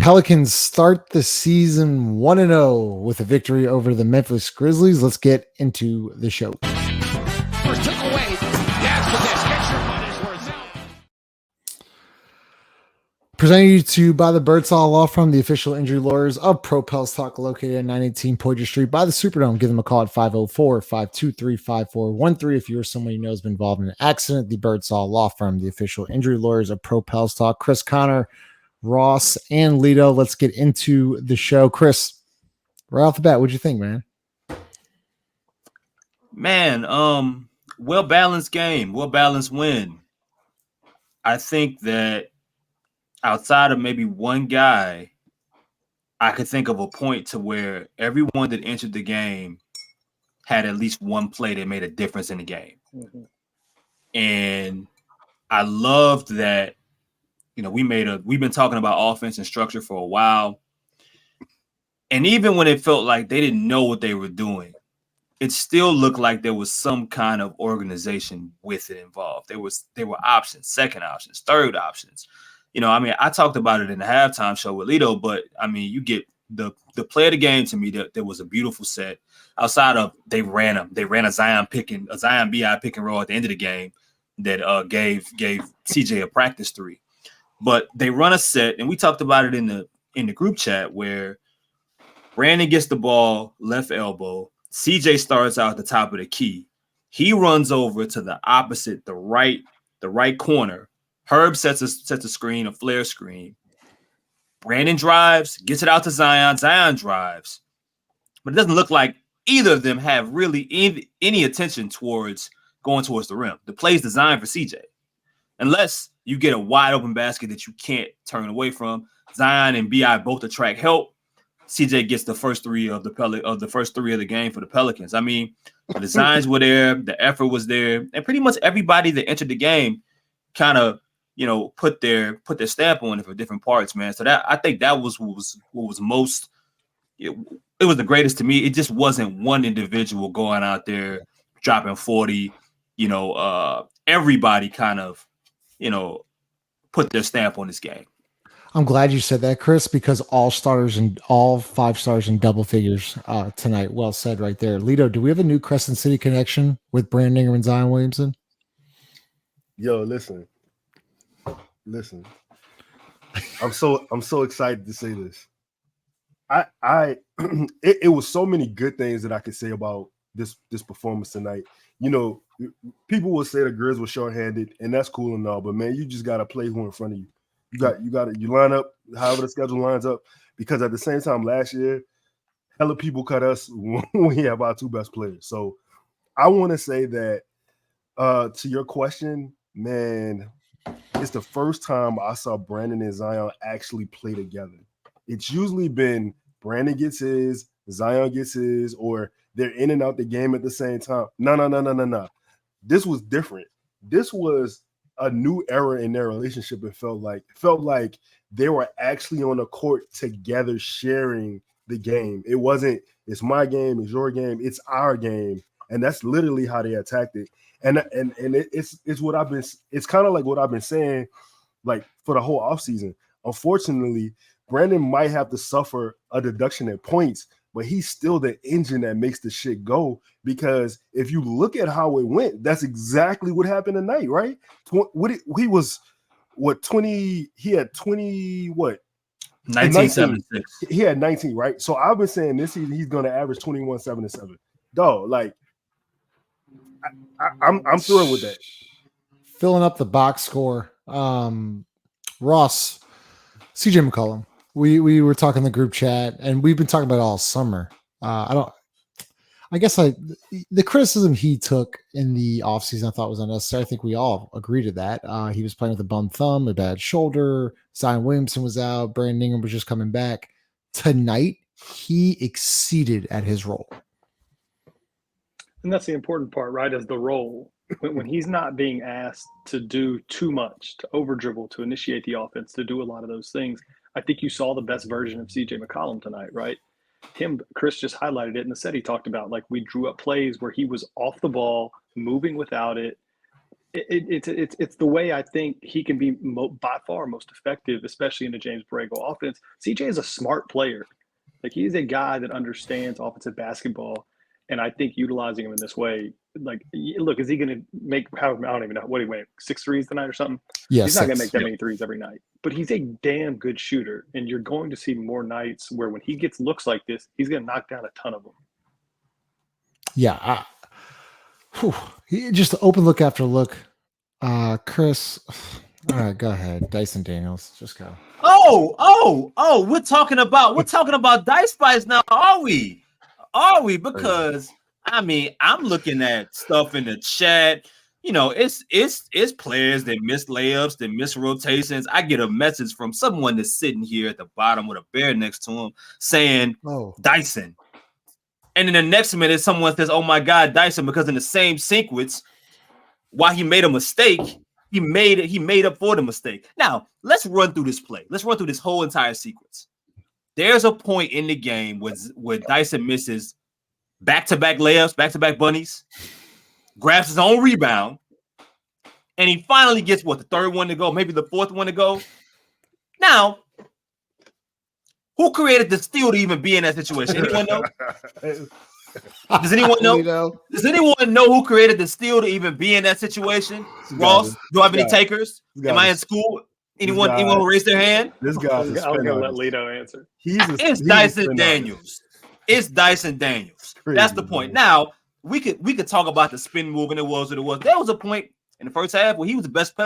Pelicans start the season 1-0 with a victory over the Memphis Grizzlies. Let's get into the show. First took away. That's what this. Get your money's worth out. Presented to you by the Birdsall Law Firm, the official injury lawyers of Pro Pels Talk, located at 918 Poydras Street by the Superdome. Give them a call at 504-523-5413 if you or someone you know has been involved in an accident. The Birdsall Law Firm, the official injury lawyers of Pro Pels Talk. Chris, Connor, Ross, and Lito. Let's get into the show. Chris, right off the bat, what'd you think, man? Man, well-balanced game, well-balanced win. I think that outside of maybe one guy, I could think of a point to where everyone that entered the game had at least one play that made a difference in the game. Mm-hmm. And I loved that, we've been talking about offense and structure for a while. And even when it felt like they didn't know what they were doing, it still looked like there was some kind of organization with it involved. There were options, second options, third options. I talked about it in the halftime show with Lito, but you get the play of the game to me. There was a beautiful set. Outside of they ran a Zion BI pick and roll at the end of the game that gave CJ a practice three. But they run a set, and we talked about it in the group chat where Brandon gets the ball left elbow. CJ starts out at the top of the key. He runs over to the opposite, the right corner. Herb sets a screen, a flare screen. Brandon drives, gets it out to Zion. Zion drives. But it doesn't look like either of them have really any attention towards going towards the rim. The play's designed for CJ. Unless you get a wide open basket that you can't turn away from. Zion and BI both attract help. CJ gets the first three of the game for the Pelicans. The designs were there, the effort was there, and pretty much everybody that entered the game kind of put their stamp on it for different parts, man. So that I think that was what was most. It was the greatest to me. It just wasn't one individual going out there dropping 40. Everybody kind of put their stamp on this game. I'm glad you said that, Chris, because all 5 stars in double figures tonight. Well said right there. Lito, do we have a new Crescent City connection with Brandon Ingram and Zion Williamson? Yo, listen. I'm so excited to say this. It was so many good things that I could say about this performance tonight. People will say the Grizz were shorthanded, and that's cool and all, but man, you just gotta play who in front of you. You line up however the schedule lines up, because at the same time last year, hella people cut us when we have our 2 best players. So I want to say that to your question, man, it's the first time I saw Brandon and Zion actually play together. It's usually been Brandon gets his, Zion gets his, or they're in and out the game at the same time. No. This was different. This was a new era in their relationship. It felt like they were actually on the court together, sharing the game. It wasn't, it's my game, it's your game, it's our game. And that's literally how they attacked it. And it's what I've been, it's kind of like what I've been saying, like for the whole offseason. Unfortunately, Brandon might have to suffer a deduction at points, but he's still the engine that makes the shit go. Because if you look at how it went, that's exactly what happened tonight, right? He had 20, what? 1976. He had 19, right? So I've been saying this season he's going to average 21, 7, and 7. Dog, like, I'm thrilled with that. Filling up the box score. Ross, CJ McCollum. We were talking in the group chat, and we've been talking about it all summer. The criticism he took in the offseason I thought was unnecessary. I think we all agree to that. He was playing with a bum thumb, a bad shoulder. Zion Williamson was out. Brandon Ingram was just coming back. Tonight, he exceeded at his role. And that's the important part, right? Is the role. When he's not being asked to do too much, to over dribble, to initiate the offense, to do a lot of those things, I think you saw the best version of CJ McCollum tonight, right? Chris just highlighted it in the set he talked about. Like, we drew up plays where he was off the ball, moving without it, It's the way I think he can be by far most effective, especially in the James Borrego offense. CJ is a smart player. Like, he's a guy that understands offensive basketball, and I think utilizing him in this way, like, look, is he going to make? I don't even know what he went 6 threes tonight or something. Yeah, he's not going to 6. make that many threes every night, but he's a damn good shooter, and you're going to see more nights where when he gets looks like this, he's going to knock down a ton of them. Yeah, just open look after look. Chris, all right, go ahead. Dyson Daniels, just go. Oh, we're talking about Dice Spice now, are we? Because I mean, I'm looking at stuff in the chat. You know, it's players that miss layups, that miss rotations. I get a message from someone that's sitting here at the bottom with a bear next to him saying, Dyson. And in the next minute, someone says, oh my God, Dyson, because in the same sequence, while he made a mistake, he made up for the mistake. Now, let's run through this play. Let's run through this whole entire sequence. There's a point in the game where Dyson misses back-to-back layups, back-to-back bunnies, grabs his own rebound, and he finally gets, the third one to go, maybe the fourth one to go. Now, who created the steal to even be in that situation? Anyone know? Does anyone know? Does anyone know who created the steal to even be in that situation? Ross, do I have any takers? Am I in school? Anyone who raised their hand? This guy. I'm gonna let Lito answer. It's Dyson Daniels. It's Dyson Daniels. That's the point. Now we could talk about the spin move, and it was what it was. There was a point in the first half where he was the best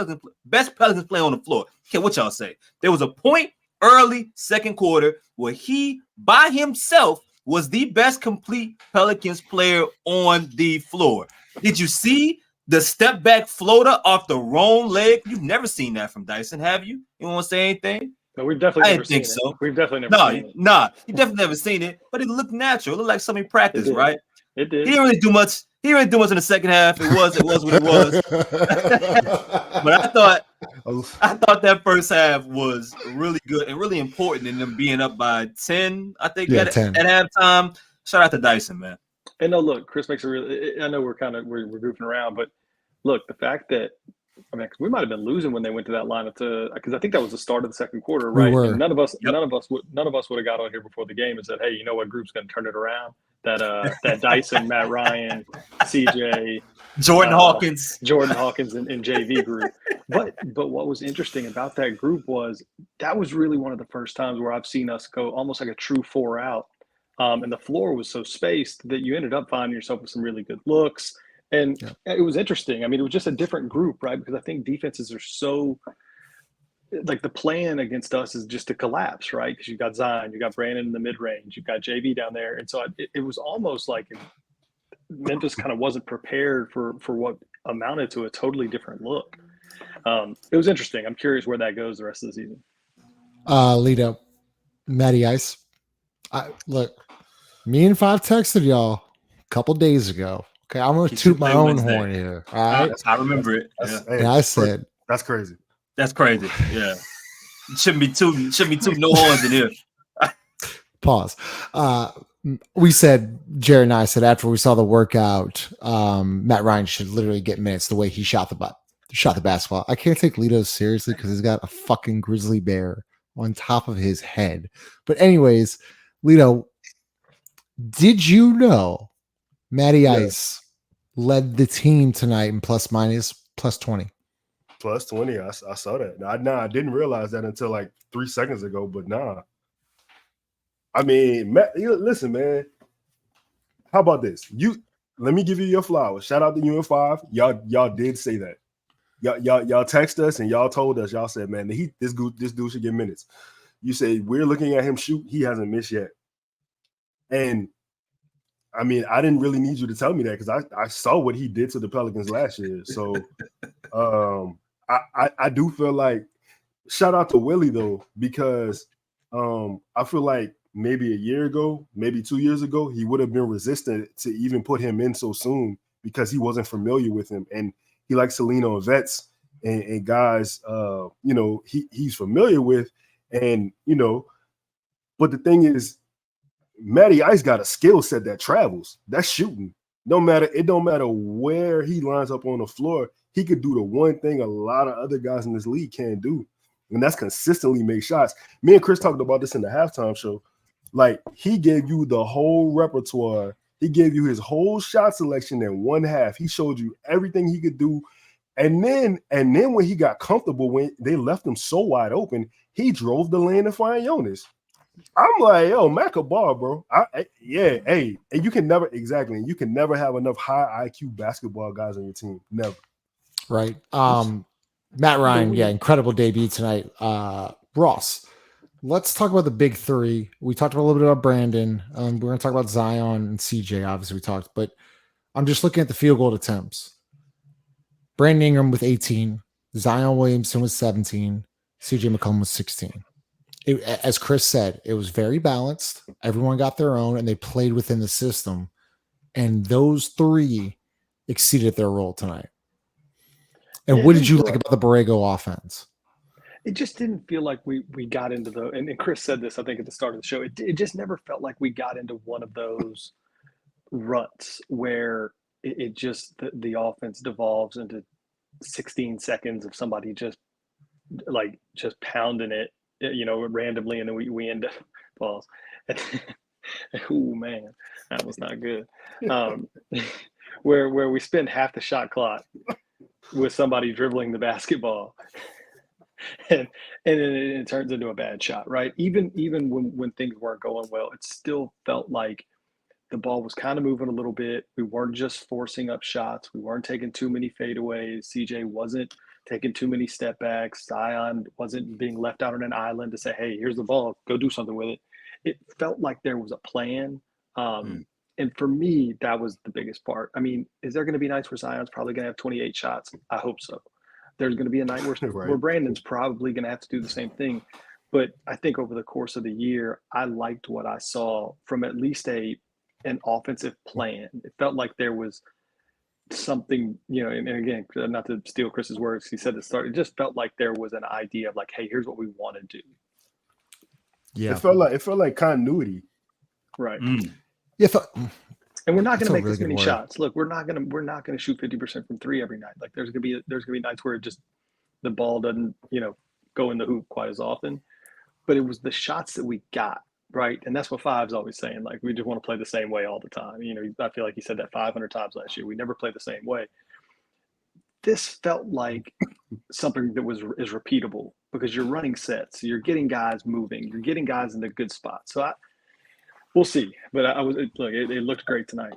Pelicans player on the floor. Okay, what y'all say? There was a point early second quarter where he by himself was the best complete Pelicans player on the floor. Did you see the step back floater off the wrong leg? You've never seen that from Dyson, have you? You want to say anything? No, we've definitely never seen it. So. We've definitely never seen it. Nah, you definitely never seen it, but it looked natural. It looked like something practiced, right? It did. He didn't really do much. He didn't do much in the second half. It was what it was. But I thought that first half was really good and really important in them being up by 10, I think, at 10. At halftime. Shout out to Dyson, man. And no, look, Chris makes a really. I know we're goofing around, but look, the fact that we might have been losing when they went to that lineup because I think that was the start of the second quarter, right? And none of us would have got on here before the game and said, hey, you know what group's going to turn it around? That Dyson, Matt Ryan, CJ, Jordan Hawkins, and JV group. But what was interesting about that group was that was really one of the first times where I've seen us go almost like a true 4 out. And the floor was so spaced that you ended up finding yourself with some really good looks. And it was interesting. I mean, it was just a different group, right? Because I think defenses are so like the plan against us is just to collapse, right? Because you've got Zion, you've got Brandon in the mid-range, you've got JV down there. And so it was almost like Memphis kind of wasn't prepared for what amounted to a totally different look. It was interesting. I'm curious where that goes the rest of the season. Lito, Matty Ice. Look, me and Five texted y'all a couple days ago. Okay, I'm going to toot my own horn here. All right? I remember it. And I said, that's crazy. That's crazy. Yeah. Shouldn't be tooting no horns in here. Pause. We said, Jared and I said after we saw the workout, Matt Ryan should literally get minutes the way he shot the basketball. I can't take Lito seriously because he's got a fucking grizzly bear on top of his head. But anyways, Lito, did you know Matty Ice led the team tonight in plus 20? Plus 20. I saw that. I didn't realize that until like 3 seconds ago, but nah. I mean, Matt, listen, man. How about this? Let me give you your flowers. Shout out to you and Five. Y'all did say that. Y'all text us and y'all told us. Y'all said, man, this dude should get minutes. You say we're looking at him shoot. He hasn't missed yet. And I mean, I didn't really need you to tell me that because I saw what he did to the Pelicans last year. So I do feel like shout out to Willie though, because I feel like maybe a year ago, maybe 2 years ago, he would have been resistant to even put him in so soon because he wasn't familiar with him. And he likes to lean on vets and guys, he's familiar with. And, but the thing is, Matty Ice got a skill set that travels. That's shooting. It don't matter where he lines up on the floor. he could do the one thing a lot of other guys in this league can't do, and that's consistently make shots. Me and Chris talked about this in the halftime show. Like, he gave you the whole repertoire. He gave you his whole shot selection in one half. He showed you everything he could do. And then when he got comfortable, when they left him so wide open, he drove the lane to find Jonas. I'm like, yo, Mac a ball, bro. And you can never have enough high IQ basketball guys on your team. Never. Right. Matt Ryan, incredible debut tonight. Ross, let's talk about the big three. We talked a little bit about Brandon. We're going to talk about Zion and CJ. Obviously, we talked, but I'm just looking at the field goal attempts. Brandon Ingram with 18, Zion Williamson was 17, CJ McCollum was 16. As Chris said, it was very balanced. Everyone got their own, and they played within the system. And those three exceeded their role tonight. And what did you like about the Borrego offense? It just didn't feel like we got into and Chris said this, I think, at the start of the show. It just never felt like we got into one of those ruts where it just the offense devolves into 16 seconds of somebody just pounding it, randomly, and then we end up balls. Oh man, that was not good. Where we spend half the shot clock with somebody dribbling the basketball, and it turns into a bad shot, right? Even when things weren't going well, it still felt like the ball was kind of moving a little bit. We weren't just forcing up shots. We weren't taking too many fadeaways. CJ wasn't taking too many step backs. Zion wasn't being left out on an island to say, hey, here's the ball, go do something with it. It felt like there was a plan. And for me, that was the biggest part. I mean, is there going to be nights where Zion's probably going to have 28 shots? I hope so. There's going to be a night where Brandon's probably going to have to do the same thing. But I think over the course of the year, I liked what I saw from at least an offensive plan. It felt like there was something, and again, not to steal Chris's words, he said at the start, it just felt like there was an idea of like, hey, here's what we want to do. Yeah. It felt like continuity. Right. Yeah. And we're not going to make this many shots. Look, we're not going to shoot 50% from three every night. Like there's going to be nights where the ball doesn't, go in the hoop quite as often, but it was the shots that we got. Right. And that's what Five's always saying. Like, we just want to play the same way all the time. I feel like he said that 500 times last year. We never play the same way. This felt like something that is repeatable because you're running sets. You're getting guys moving. You're getting guys in the good spots. So we'll see. But it looked great tonight.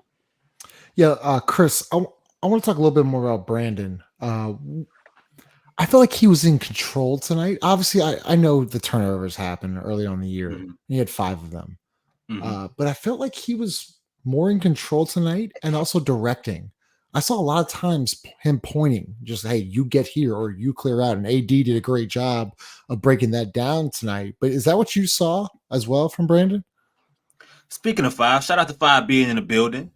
Yeah. Chris, I want to talk a little bit more about Brandon. I feel like he was in control tonight. Obviously, I know the turnovers happened early on in the year. Mm-hmm. He had 5 of them. Mm-hmm. But I felt like he was more in control tonight and also directing. I saw a lot of times him pointing, just, hey, you get here or you clear out. And AD did a great job of breaking that down tonight. But is that what you saw as well from Brandon? Speaking of 5, shout out to 5 being in the building.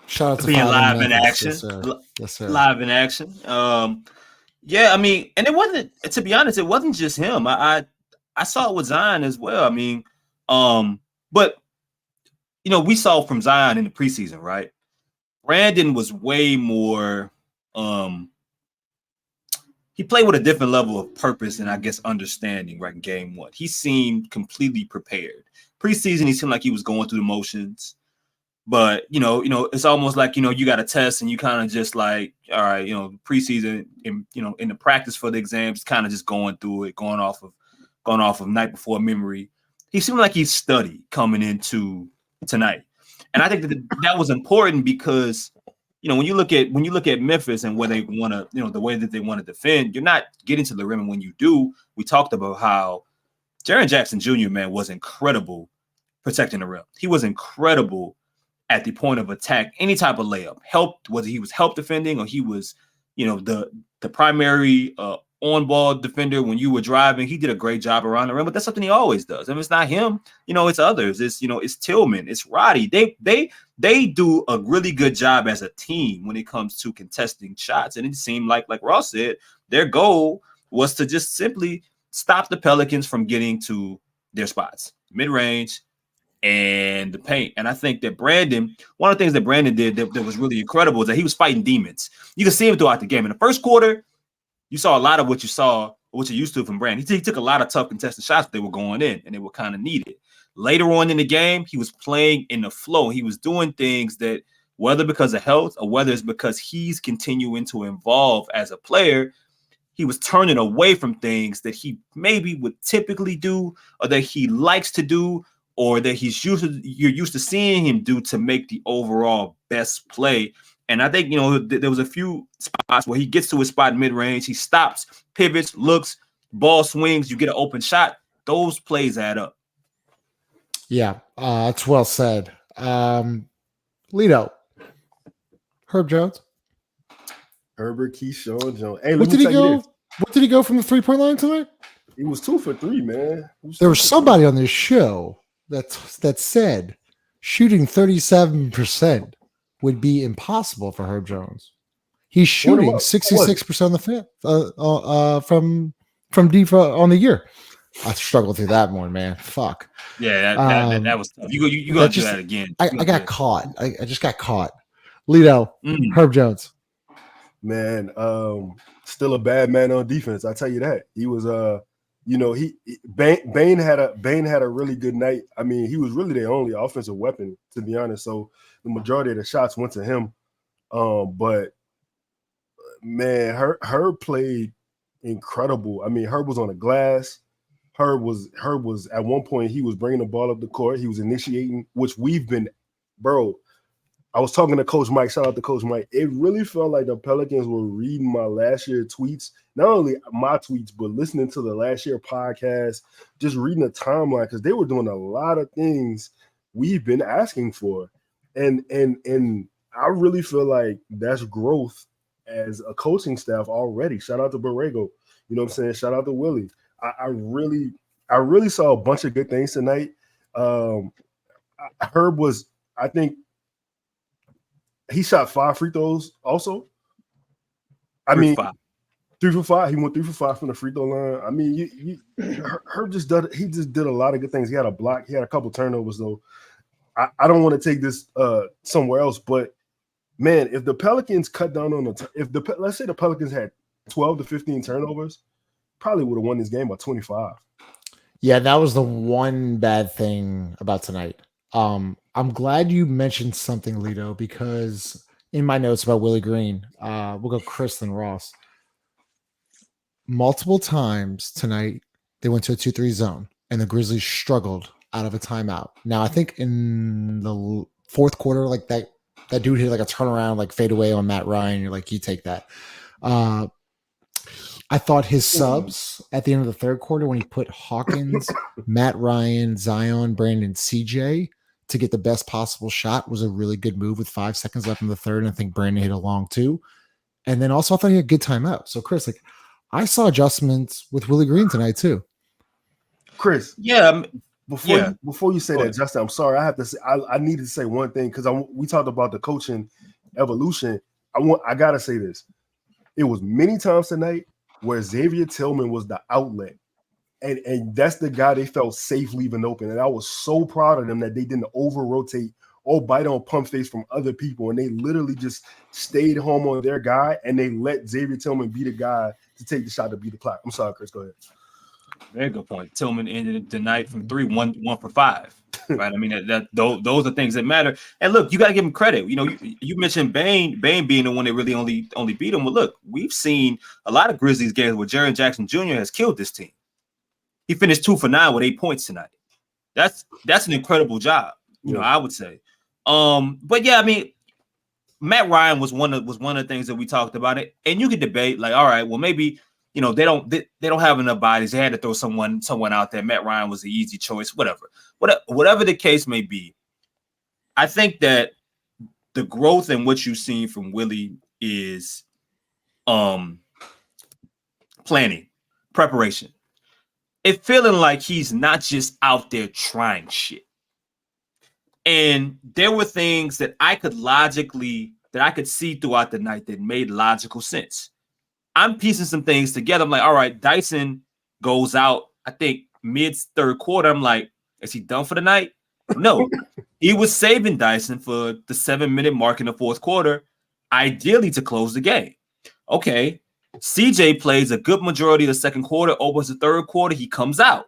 Shout out to being live in action. Yes, sir. Yes, sir. Live in action. Yeah, I mean, and it wasn't, to be honest, it wasn't just him. I saw it with Zion as well. I mean, but, we saw from Zion in the preseason, right? Brandon was way more, he played with a different level of purpose and I guess understanding, right, in game 1. He seemed completely prepared. Preseason, he seemed like he was going through the motions. But, it's almost like, you got a test and you kind of just like, all right, preseason, in the practice for the exams, kind of just going through it, going off of night before memory. He seemed like he studied coming into tonight. And I think that was important because, when you look at Memphis and where they want to, the way that they want to defend, you're not getting to the rim. And when you do, we talked about how Jaren Jackson Jr., man, was incredible protecting the rim. He was incredible at the point of attack, any type of layup, whether he was help defending or he was, the primary on-ball defender when you were driving. He did a great job around the rim, but that's something he always does. If it's not him, it's others. It's, it's Tillman, it's Roddy. They do a really good job as a team when it comes to contesting shots. And it seemed like Ross said, their goal was to just simply stop the Pelicans from getting to their spots, mid-range, and the paint. And I think that one of the things that Brandon did that was really incredible is that he was fighting demons. You can see him throughout the game. In the first quarter, you saw a lot of what you're used to from Brandon. He took a lot of tough contested shots that were going in, and they were kind of needed. Later on in the game, he was playing in the flow. He was doing things that, whether because of health or whether it's because he's continuing to evolve as a player, he was turning away from things that he maybe would typically do, or that he likes to do, or that you're used to seeing him do to make the overall best play. And I think, there was a few spots where he gets to his spot in mid-range, he stops, pivots, looks, ball swings, you get an open shot. Those plays add up. Yeah, that's well said. Lito, Herb Jones. Herbert Keyshawn Jones. Hey, What did he go? What did he go from the 3-point line tonight? He was 2 for 3, man. There was somebody on this show that said shooting 37% would be impossible for Herb Jones. He's shooting 66% on the fifth from deep on the year. I struggled through that one, man. Fuck. Yeah, that was tough. You got to do that again. I got caught. I just got caught. Lito, Herb Jones. Man, still a bad man on defense. I tell you that. He was Bane had a really good night. I mean, he was really their only offensive weapon, to be honest. So the majority of the shots went to him. But man, Herb played incredible. I mean, Herb was on the glass. Herb was at one point, he was bringing the ball up the court. He was initiating, which we've been, bro. I was talking to Coach Mike. Shout out to Coach Mike. It really felt like the Pelicans were reading my last year tweets, not only my tweets, but listening to the last year podcast, just reading the timeline, because they were doing a lot of things we've been asking for. And I really feel like that's growth as a coaching staff already. Shout out to Borrego. You know what I'm saying? Shout out to Willie. I really saw a bunch of good things tonight. Herb was, I think, he shot 5 free throws also. I mean, 3 for 5. He went 3 for 5 from the free throw line. I mean, Herb just did a lot of good things. He had a block. He had a couple turnovers, though. I don't want to take this somewhere else, but man, if the Pelicans cut down on let's say the Pelicans had 12 to 15 turnovers, probably would have won this game by 25. Yeah, that was the one bad thing about tonight. I'm glad you mentioned something, Lito, because in my notes about Willie Green, we'll go Chris and Ross. Multiple times tonight, they went to a 2-3 zone, and the Grizzlies struggled out of a timeout. Now, I think in the fourth quarter, like that dude hit like a turnaround, like fade away on Matt Ryan. You're like, you take that. I thought his subs at the end of the third quarter, when he put Hawkins, Matt Ryan, Zion, Brandon, CJ to get the best possible shot, was a really good move with 5 seconds left in the third. And I think Brandon hit a long too. And then also I thought he had a good timeout. So Chris, like, I saw adjustments with Willie Green tonight too. Chris. Yeah. Before you say that, Justin, I'm sorry. I have to say, I needed to say one thing, because we talked about the coaching evolution. I gotta say this. It was many times tonight where Xavier Tillman was the outlet. And that's the guy they felt safe leaving open. And I was so proud of them that they didn't over-rotate or bite on pump face from other people. And they literally just stayed home on their guy, and they let Xavier Tillman be the guy to take the shot to beat the clock. I'm sorry, Chris. Go ahead. Very good point. Tillman ended the night from 3, 1 for 5. Right. I mean, those are things that matter. And look, you got to give him credit. You know, you mentioned Bane being the one that really only beat him. Well, look, we've seen a lot of Grizzlies games where Jaren Jackson Jr. has killed this team. He finished 2 for 9 with 8 points tonight. That's an incredible job. You know, I would say. But yeah, I mean, Matt Ryan was one of the things that we talked about it, and you could debate like, all right, well, maybe. You know, they don't have enough bodies. They had to throw someone out there. Matt Ryan was the easy choice, whatever the case may be. I think that the growth in what you've seen from Willie is planning, preparation. It feeling like he's not just out there trying shit. And there were things that I could see throughout the night that made logical sense. I'm piecing some things together. I'm like, all right, Dyson goes out, I think, mid-third quarter. I'm like, is he done for the night? No, he was saving Dyson for the 7-minute mark in the fourth quarter, ideally to close the game. Okay, CJ plays a good majority of the second quarter. Opens the third quarter, he comes out.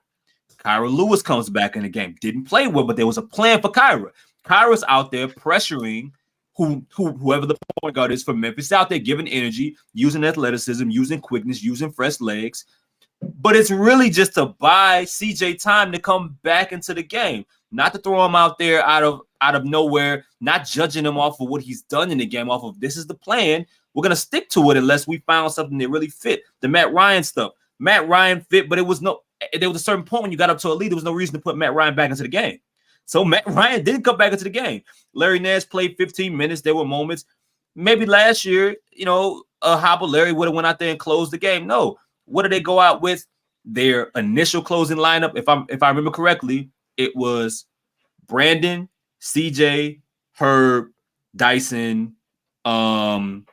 Kyra Lewis comes back in the game. Didn't play well, but there was a plan for Kyra. Kyra's out there pressuring whoever the point guard is for Memphis, out there giving energy, using athleticism, using quickness, using fresh legs. But it's really just to buy CJ time to come back into the game, not to throw him out there out of nowhere, not judging him off of what he's done in the game, off of this is the plan. We're going to stick to it unless we found something that really fit. The Matt Ryan stuff. Matt Ryan fit, but there was a certain point when you got up to a lead, there was no reason to put Matt Ryan back into the game. So Matt Ryan didn't come back into the game. Larry Nance played 15 minutes. There were moments. Maybe last year, Hobble Larry would have went out there and closed the game. No. What did they go out with? Their initial closing lineup, if I remember correctly, it was Brandon, CJ, Herb, Dyson. Who am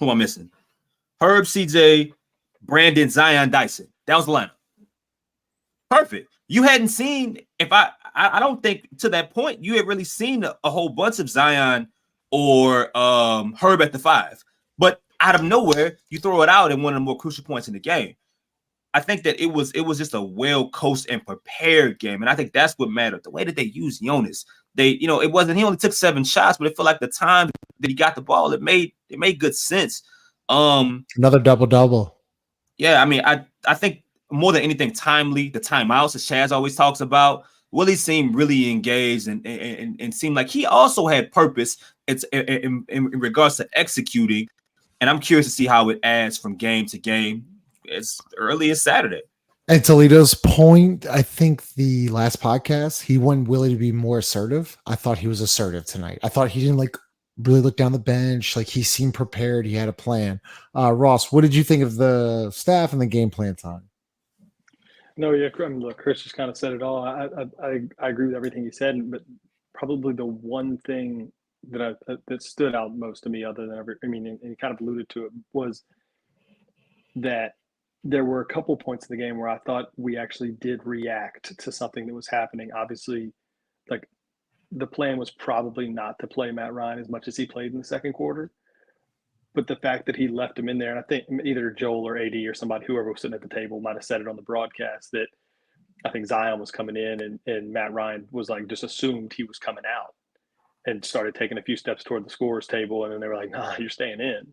I missing? Herb, CJ, Brandon, Zion, Dyson. That was the lineup. Perfect. You hadn't seen, I don't think to that point you had really seen a whole bunch of Zion or Herb at the 5. But out of nowhere, you throw it out in one of the more crucial points in the game. I think that it was just a well coached and prepared game, and I think that's what mattered. The way that they used Jonas, it wasn't, he only took 7 shots, but it felt like the time that he got the ball, it made good sense. Another double. Yeah, I mean, I think more than anything, timely, the timeouts that Chaz always talks about. Willie seemed really engaged and seemed like he also had purpose. It's in regards to executing, and I'm curious to see how it adds from game to game as early as Saturday. And Toledo's point, I think the last podcast, he wanted Willie to be more assertive. I thought he was assertive tonight. I thought he didn't really look down the bench. Like he seemed prepared. He had a plan. Ross, what did you think of the staff and the game plan time? No, yeah, look, Chris just kind of said it all. I agree with everything he said, but probably the one thing that stood out most to me, other than and he kind of alluded to it, was that there were a couple points in the game where I thought we actually did react to something that was happening. Obviously, like the plan was probably not to play Matt Ryan as much as he played in the second quarter. But the fact that he left him in there, and I think either Joel or AD or somebody, whoever was sitting at the table, might have said it on the broadcast, that I think Zion was coming in and Matt Ryan was like just assumed he was coming out and started taking a few steps toward the scorer's table. And then they were like, nah, you're staying in.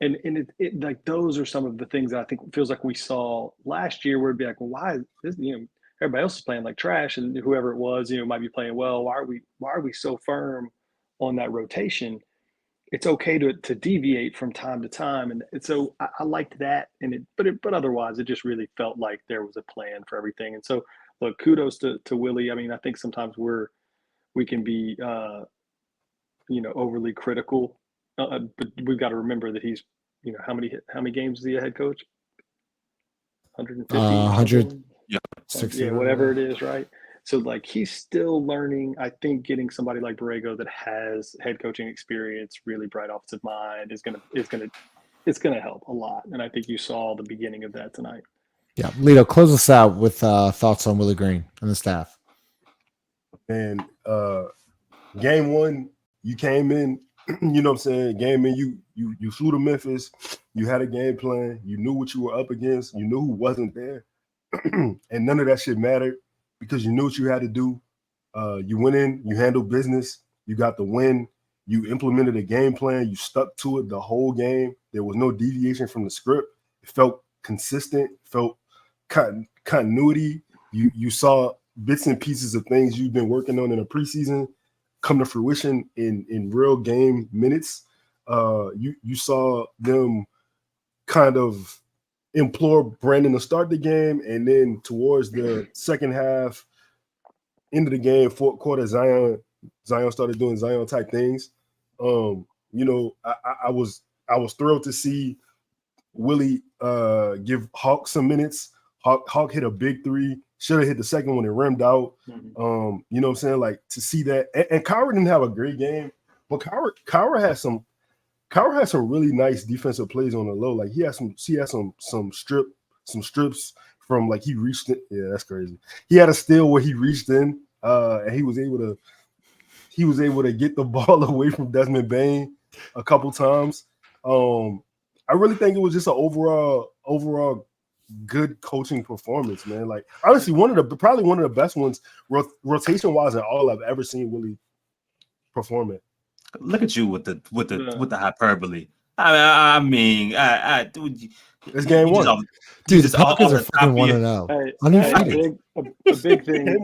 And it like those are some of the things that I think feels like we saw last year, where it'd be like, well, why is this, everybody else is playing like trash, and whoever it was, might be playing well. Why are we so firm on that rotation? It's okay to deviate from time to time, and so I liked that. But otherwise, it just really felt like there was a plan for everything. And so, look, kudos to Willie. I mean, I think sometimes we can be overly critical, but we've got to remember that he's how many games is he a head coach? 150, 100, yeah, 60, whatever it is, right? So like he's still learning. I think getting somebody like Borrego that has head coaching experience, really bright offensive mind, is gonna help a lot. And I think you saw the beginning of that tonight. Yeah, Lito, close us out with thoughts on Willie Green and the staff. And game one, you came in, you know what I'm saying? Game in, you flew to Memphis, you had a game plan, you knew what you were up against, you knew who wasn't there, and none of that shit mattered because you knew what you had to do. You went in, you handled business, you got the win, you implemented a game plan, you stuck to it the whole game. There was no deviation from the script. It felt consistent, felt continuity. You saw bits and pieces of things you've been working on in the preseason come to fruition in real game minutes. You saw them kind of implore Brandon to start the game, and then towards the second half, end of the game, fourth quarter, Zion started doing Zion type things. I was thrilled to see Willie give Hawk some minutes. Hawk hit a big three. Should have hit the second one and rimmed out. You know what I'm saying? Like, to see that. And Kyra didn't have a great game, but Kyra had some really nice defensive plays on the low. Like he had some strips from, like, he reached it. Yeah, that's crazy. He had a steal where he reached in and he was able to get the ball away from Desmond Bane a couple times. I really think it was just an overall good coaching performance, man. Like honestly, probably one of the best ones rotation wise in all I've ever seen Willie perform it. Look at you with the hyperbole. I mean, it's game one. Dude, the Pelicans are fucking 1-0.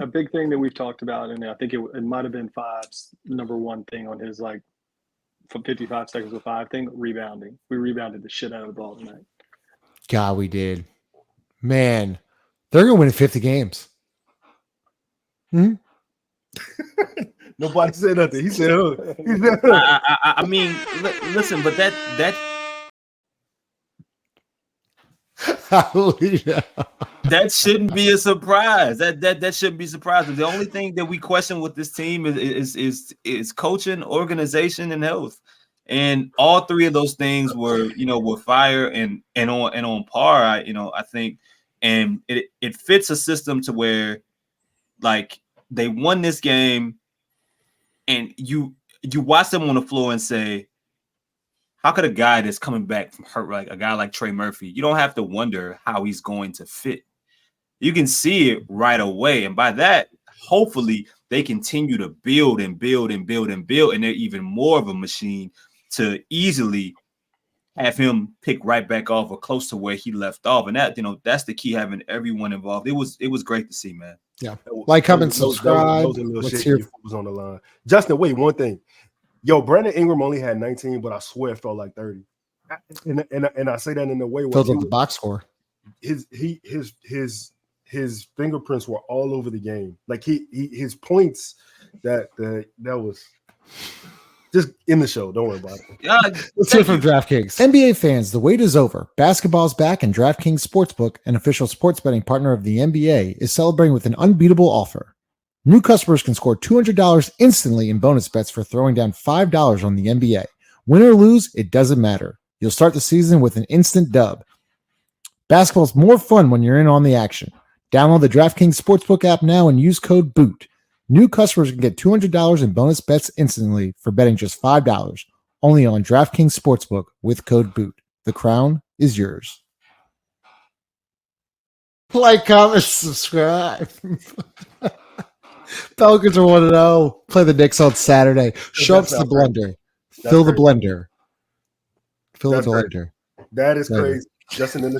A big thing that we've talked about, and I think it might have been Five's number one thing on his like 55 seconds with 5 thing, rebounding. We rebounded the shit out of the ball tonight. God, we did. Man, they're gonna win 50 games. Nobody said nothing. He said, I mean, listen, but that shouldn't be a surprise. That shouldn't be surprising. The only thing that we question with this team is coaching, organization, and health. And all three of those things were fire and on par. I think, and it fits a system to where like they won this game, and you watch them on the floor and say, how could a guy that's coming back from hurt, like a guy like Trey Murphy, you don't have to wonder how he's going to fit. You can see it right away. And by that, hopefully they continue to build and build and build and build. And they're even more of a machine to easily have him pick right back off or close to where he left off. And that, that's the key, having everyone involved. It was great to see, man. Yeah. Like, comment, subscribe. Let's hear was on the line. Justin, wait, one thing. Yo, Brandon Ingram only had 19, but I swear it felt like 30. And I say that in a way where filled up the box score. His fingerprints were all over the game. Like his points that was just in the show. Don't worry about it. Let's hear from DraftKings. NBA fans, the wait is over. Basketball's back, and DraftKings Sportsbook, an official sports betting partner of the NBA, is celebrating with an unbeatable offer. New customers can score $200 instantly in bonus bets for throwing down $5 on the NBA. Win or lose, it doesn't matter. You'll start the season with an instant dub. Basketball's more fun when you're in on the action. Download the DraftKings Sportsbook app now and use code BOOT. New customers can get $200 in bonus bets instantly for betting just $5. Only on DraftKings Sportsbook with code BOOT. The crown is yours. Like, comment, subscribe. Pelicans are 1-0. Play the Knicks on Saturday. Show up to the blender. Fill the blender. Fill the blender. That is crazy. Justin in the